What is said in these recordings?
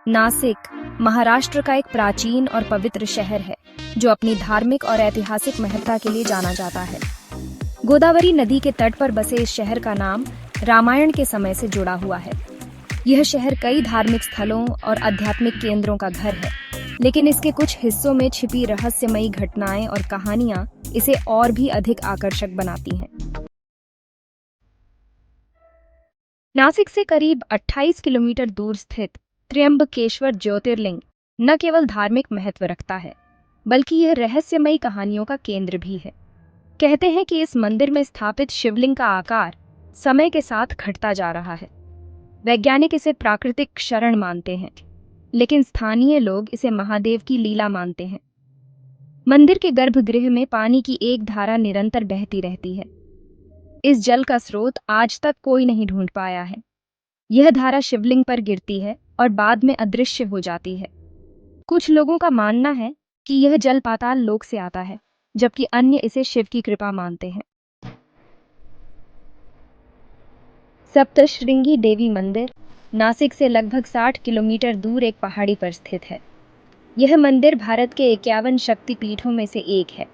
नासिक महाराष्ट्र का एक प्राचीन और पवित्र शहर है जो अपनी धार्मिक और ऐतिहासिक महत्ता के लिए जाना जाता है। गोदावरी नदी के तट पर बसे इस शहर का नाम रामायण के समय से जुड़ा हुआ है। यह शहर कई धार्मिक स्थलों और आध्यात्मिक केंद्रों का घर है, लेकिन इसके कुछ हिस्सों में छिपी रहस्यमयी घटनाएं और कहानियां इसे और भी अधिक आकर्षक बनाती हैं। नासिक से करीब 28 किलोमीटर दूर स्थित त्र्यंबकेश्वर ज्योतिर्लिंग न केवल धार्मिक महत्व रखता है, बल्कि यह रहस्यमयी कहानियों का केंद्र भी है। कहते हैं कि इस मंदिर में स्थापित शिवलिंग का आकार समय के साथ घटता जा रहा है। वैज्ञानिक इसे प्राकृतिक क्षरण मानते हैं, लेकिन स्थानीय लोग इसे महादेव की लीला मानते हैं। मंदिर के गर्भगृह में पानी की एक धारा निरंतर बहती रहती है। इस जल का स्रोत आज तक कोई नहीं ढूंढ पाया है। यह धारा शिवलिंग पर गिरती है और बाद में अदृश्य हो जाती है। कुछ लोगों का मानना है कि यह जल पाताल लोक से आता है, जबकि अन्य इसे शिव की कृपा मानते हैं। सप्तशृंगी देवी मंदिर नासिक से लगभग 60 किलोमीटर दूर एक पहाड़ी पर स्थित है। यह मंदिर भारत के 51 शक्तिपीठों में से एक है।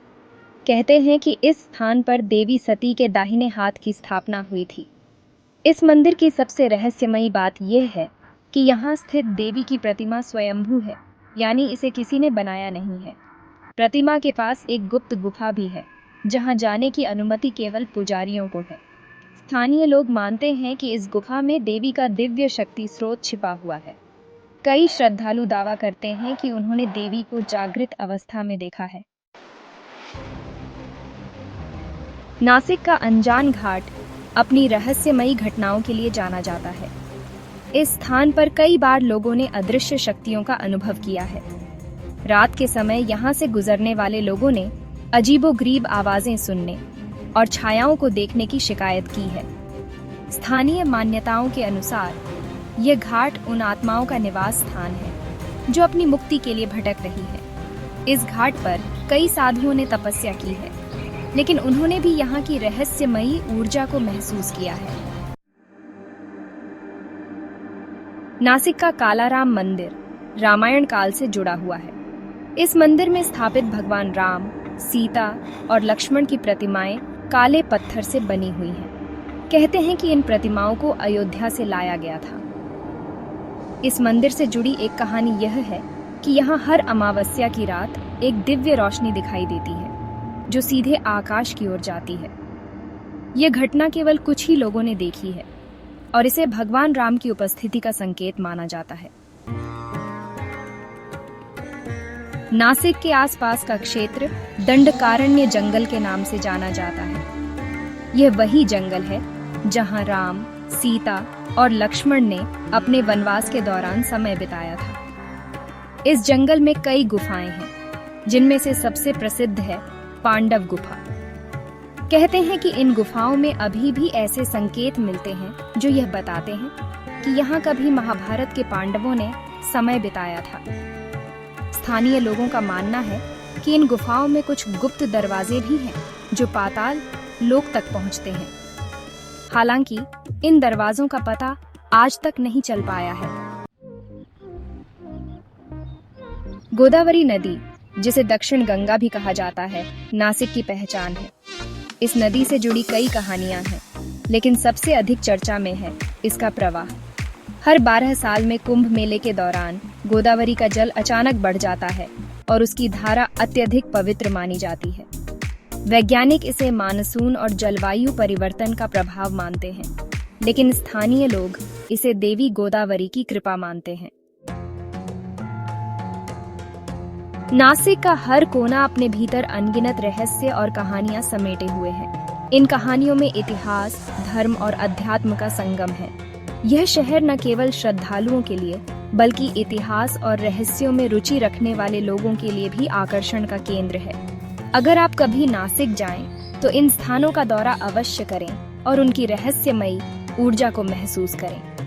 कहते हैं कि इस स्थान पर देवी सती के दाहिने हाथ की स्थापना हुई थी। इस मंदिर की सबसे रहस्यमयी बात यह है कि यहाँ स्थित देवी की प्रतिमा स्वयंभू है, यानी इसे किसी ने बनाया नहीं है। प्रतिमा के पास एक गुप्त गुफा भी है, जहाँ जाने की अनुमति केवल पुजारियों को है। स्थानीय लोग मानते हैं कि इस गुफा में देवी का दिव्य शक्ति स्रोत छिपा हुआ है। कई श्रद्धालु दावा करते हैं कि उन्होंने देवी को जागृत अवस्था में देखा है। नासिक का अनजान घाट अपनी रहस्यमयी घटनाओं के लिए जाना जाता है। इस स्थान पर कई बार लोगों ने अदृश्य शक्तियों का अनुभव किया है। रात के समय यहाँ से गुजरने वाले लोगों ने अजीबोगरीब आवाजें सुनने और छायाओं को देखने की शिकायत की है। स्थानीय मान्यताओं के अनुसार यह घाट उन आत्माओं का निवास स्थान है जो अपनी मुक्ति के लिए भटक रही है। इस घाट पर कई साधुओं ने तपस्या की है, लेकिन उन्होंने भी यहाँ की रहस्यमयी ऊर्जा को महसूस किया है। नासिक का कालाराम मंदिर रामायण काल से जुड़ा हुआ है। इस मंदिर में स्थापित भगवान राम, सीता और लक्ष्मण की प्रतिमाएं काले पत्थर से बनी हुई हैं। कहते हैं कि इन प्रतिमाओं को अयोध्या से लाया गया था। इस मंदिर से जुड़ी एक कहानी यह है कि यहाँ हर अमावस्या की रात एक दिव्य रोशनी दिखाई देती है जो सीधे आकाश की ओर जाती है। यह घटना केवल कुछ ही लोगों ने देखी है और इसे भगवान राम की उपस्थिति का संकेत माना जाता है। नासिक के आसपास का क्षेत्र दंडकारण्य जंगल के नाम से जाना जाता है। यह वही जंगल है जहां राम, सीता और लक्ष्मण ने अपने वनवास के दौरान समय बिताया था। इस जंगल में कई गुफाएं हैं, जिनमें से सबसे प्रसिद्ध है पांडव गुफा। कहते हैं कि इन गुफाओं में अभी भी ऐसे संकेत मिलते हैं जो यह बताते हैं कि यहाँ कभी महाभारत के पांडवों ने समय बिताया था। स्थानीय लोगों का मानना है कि इन गुफाओं में कुछ गुप्त दरवाजे भी हैं जो पाताल लोक तक पहुँचते हैं। हालांकि इन दरवाजों का पता आज तक नहीं चल पाया है। गोदावरी नदी, जिसे दक्षिण गंगा भी कहा जाता है, नासिक की पहचान है। इस नदी से जुड़ी कई कहानियां हैं, लेकिन सबसे अधिक चर्चा में है इसका प्रवाह। हर 12 साल में कुंभ मेले के दौरान गोदावरी का जल अचानक बढ़ जाता है और उसकी धारा अत्यधिक पवित्र मानी जाती है। वैज्ञानिक इसे मानसून और जलवायु परिवर्तन का प्रभाव मानते हैं, लेकिन स्थानीय लोग इसे देवी गोदावरी की कृपा मानते हैं। नासिक का हर कोना अपने भीतर अनगिनत रहस्य और कहानियां समेटे हुए हैं। इन कहानियों में इतिहास, धर्म और अध्यात्म का संगम है। यह शहर न केवल श्रद्धालुओं के लिए, बल्कि इतिहास और रहस्यों में रुचि रखने वाले लोगों के लिए भी आकर्षण का केंद्र है। अगर आप कभी नासिक जाएं, तो इन स्थानों का दौरा अवश्य करें और उनकी रहस्यमयी ऊर्जा को महसूस करें।